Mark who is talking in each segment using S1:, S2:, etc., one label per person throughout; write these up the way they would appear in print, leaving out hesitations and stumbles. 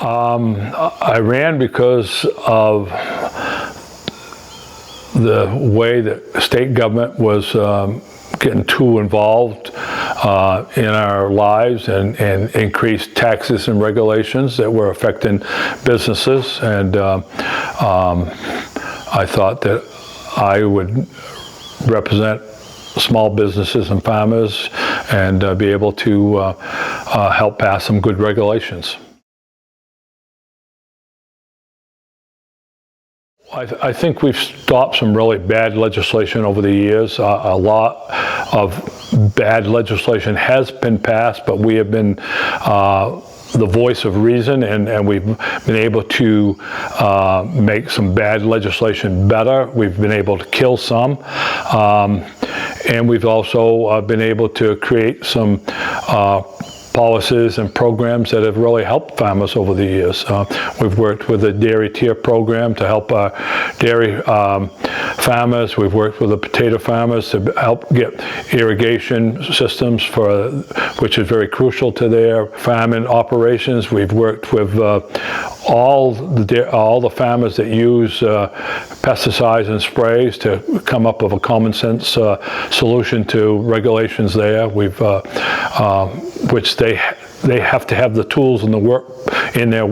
S1: I ran because of the way that state government was getting too involved in our lives and increased taxes and regulations that were affecting businesses. And I thought that I would represent small businesses and farmers and be able to help pass some good regulations. I think we've stopped some really bad legislation over the years. A lot of bad legislation has been passed, but we have been the voice of reason, and we've been able to make some bad legislation better. We've been able to kill some, and we've also been able to create some policies and programs that have really helped farmers over the years. We've worked with the Dairy Tier program to help dairy farmers. We've worked with the potato farmers to help get irrigation systems, which is very crucial to their farming operations. We've worked with all the farmers that use pesticides and sprays to come up with a common sense solution to regulations there. We've which they have to have the tools and the work in their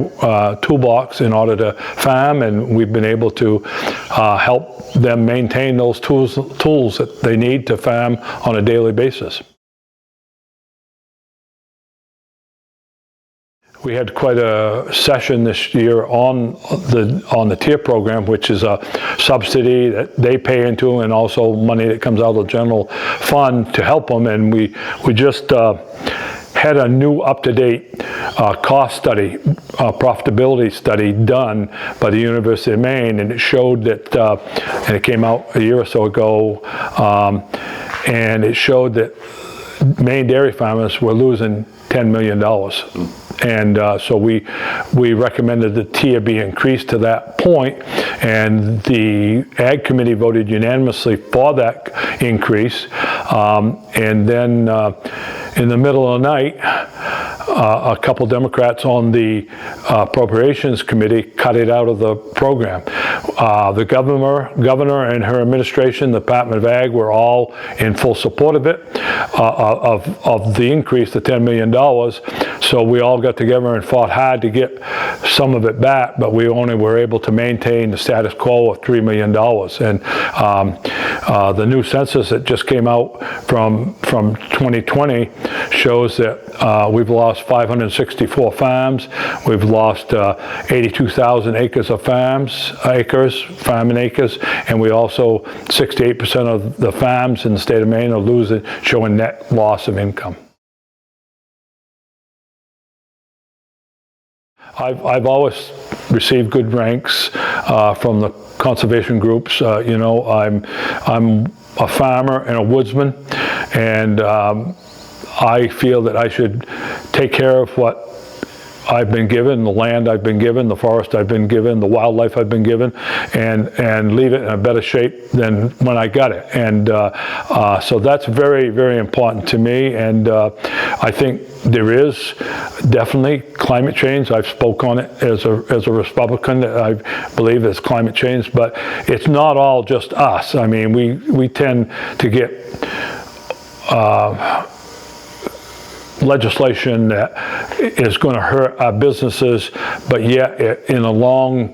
S1: toolbox in order to farm, and we've been able to help them maintain those tools that they need to farm on a daily basis. We had quite a session this year on the TIER program, which is a subsidy that they pay into, and also money that comes out of the general fund to help them. And we just had a new up-to-date cost study, profitability study done by the University of Maine, and it showed that, and it came out a year or so ago, and it showed that Maine dairy farmers were losing $10 million. And so we recommended the tier be increased to that point, and the Ag Committee voted unanimously for that increase. And then in the middle of the night, a couple Democrats on the Appropriations Committee cut it out of the program. The governor and her administration, the Department of Ag, were all in full support of it, of the increase to $10 million. So we all got together and fought hard to get some of it back, but we only were able to maintain the status quo of $3 million. And the new census that just came out from 2020 shows that we've lost 564 farms. We've lost 82,000 acres of farming acres, and we also 68% of the farms in the state of Maine are showing net loss of income. I've always received good ranks from the conservation groups. You know, I'm a farmer and a woodsman, and I feel that I should take care of what I've been given, the land I've been given, the forest I've been given, the wildlife I've been given, and leave it in a better shape than when I got it. And so that's very, very important to me. And I think there is definitely climate change. I've spoke on it as a Republican, that I believe there's climate change, but it's not all just us. I mean, we tend to get legislation that is going to hurt our businesses, but yet in a long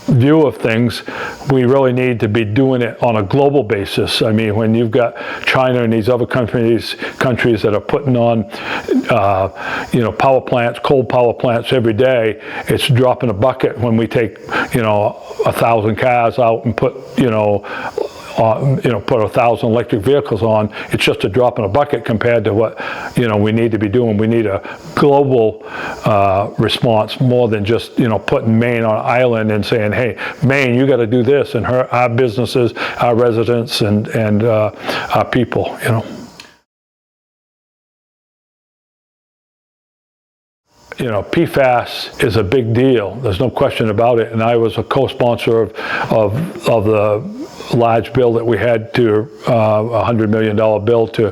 S1: view of things, we really need to be doing it on a global basis. I mean, when you've got China and these other countries that are putting on, power plants, coal power plants every day, it's a drop in a bucket when we take, 1,000 cars out and put, put 1,000 electric vehicles on. It's just a drop in a bucket compared to what, we need to be doing. We need a global response more than just, putting Maine on an island and saying, hey, Maine, you got to do this, and our businesses, our residents, and our people, PFAS is a big deal. There's no question about it. And I was a co-sponsor of the large bill that we had to $100 million bill to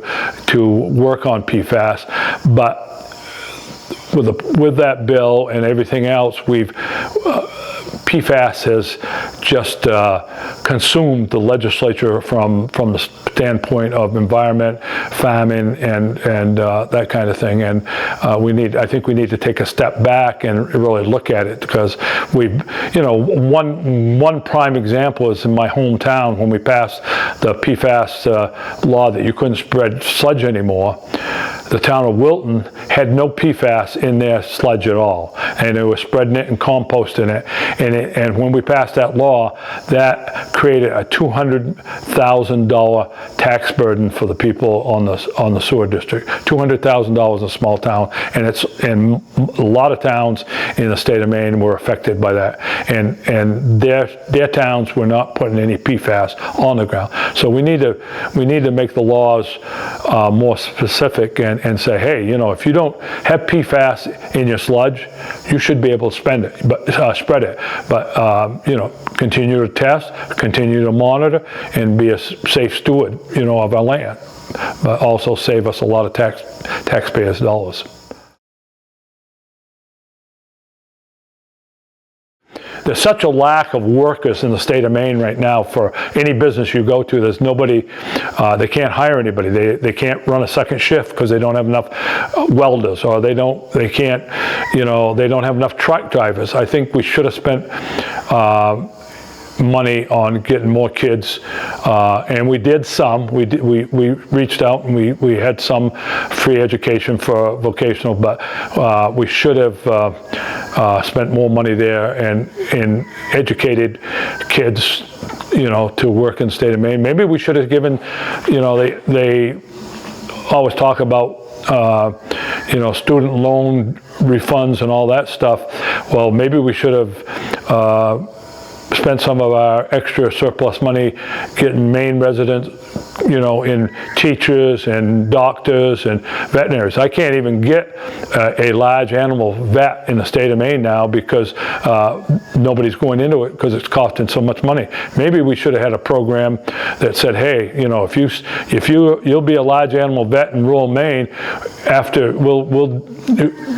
S1: work on PFAS. But with that bill and everything else, we've PFAS has just consumed the legislature from the standpoint of environment, famine, and that kind of thing. And I think we need to take a step back and really look at it, because one prime example is in my hometown when we passed the PFAS law that you couldn't spread sludge anymore. The town of Wilton had no PFAS in their sludge at all, and they were spreading it and composting it. And when we passed that law, that created a $200,000 tax burden for the people on the sewer district. $200,000 in a small town, and a lot of towns in the state of Maine were affected by that. And their towns were not putting any PFAS on the ground. So we need to make the laws more specific and say, hey, if you don't have PFAS in your sludge, you should be able to spread it. But continue to test, continue to monitor, and be a safe steward, of our land. But also save us a lot of taxpayers' dollars. There's such a lack of workers in the state of Maine right now. For any business you go to, there's nobody, they can't hire anybody. They can't run a second shift because they don't have enough welders, or they don't have enough truck drivers. I think we should have spent money on getting more kids, and we did some. We reached out and we had some free education for vocational, but we should have spent more money there and educated kids, to work in the state of Maine. Maybe we should have given, they always talk about student loan refunds and all that stuff. Well, maybe we should have spent some of our extra surplus money getting Maine residents, in teachers and doctors and veterinaries. I can't even get a large animal vet in the state of Maine now because nobody's going into it because it's costing so much money. Maybe we should have had a program that said, hey, if you'll be a large animal vet in rural Maine, after we'll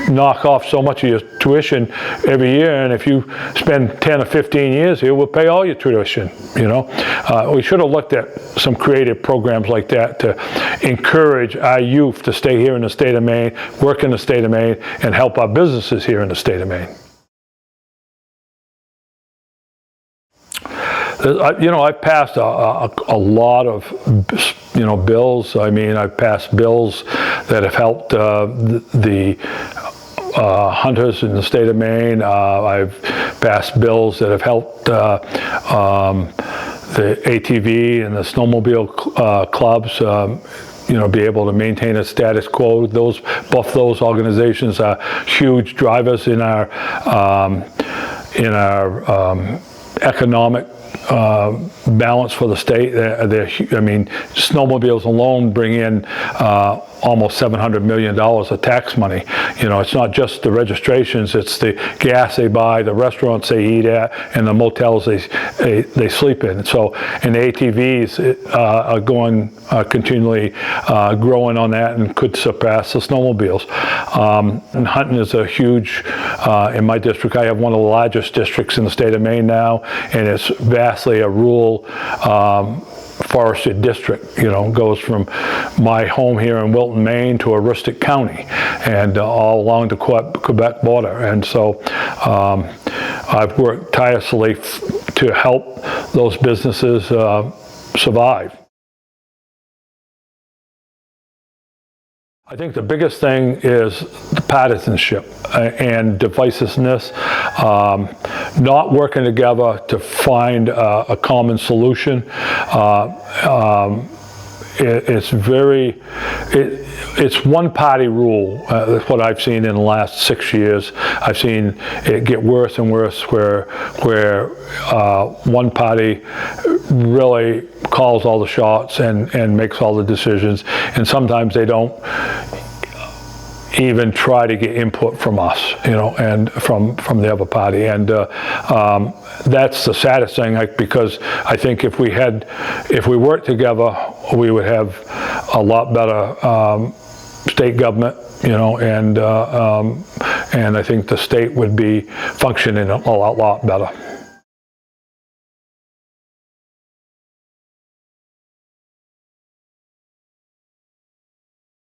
S1: knock off so much of your tuition every year, and if you spend 10 or 15 years here, we'll pay all your tuition. We should have looked at some creative programs like that to encourage our youth to stay here in the state of Maine, work in the state of Maine, and help our businesses here in the state of Maine. I've passed a lot of, bills. I mean, I've passed bills that have helped the hunters in the state of Maine. I've passed bills that have helped the ATV and the snowmobile clubs, be able to maintain a status quo. Both those organizations are huge drivers in our economic balance for the state. Snowmobiles alone bring in almost $700 million of tax money. It's not just the registrations, it's the gas they buy, the restaurants they eat at, and the motels they sleep in. So, and the ATVs are going continually growing on that and could surpass the snowmobiles. And hunting is a huge, in my district, I have one of the largest districts in the state of Maine now, and it's vastly a rural forested district. Goes from my home here in Wilton, Maine to Aroostook County, and all along the Quebec border. And so I've worked tirelessly to help those businesses survive. I think the biggest thing is the partisanship and divisiveness, not working together to find a common solution. It's one party rule. That's what I've seen in the last 6 years. I've seen it get worse and worse where one party really calls all the shots and makes all the decisions, and sometimes they don't even try to get input from us, and from the other party. And that's the saddest thing, because I think if we worked together, we would have a lot better state government, and I think the state would be functioning a lot better.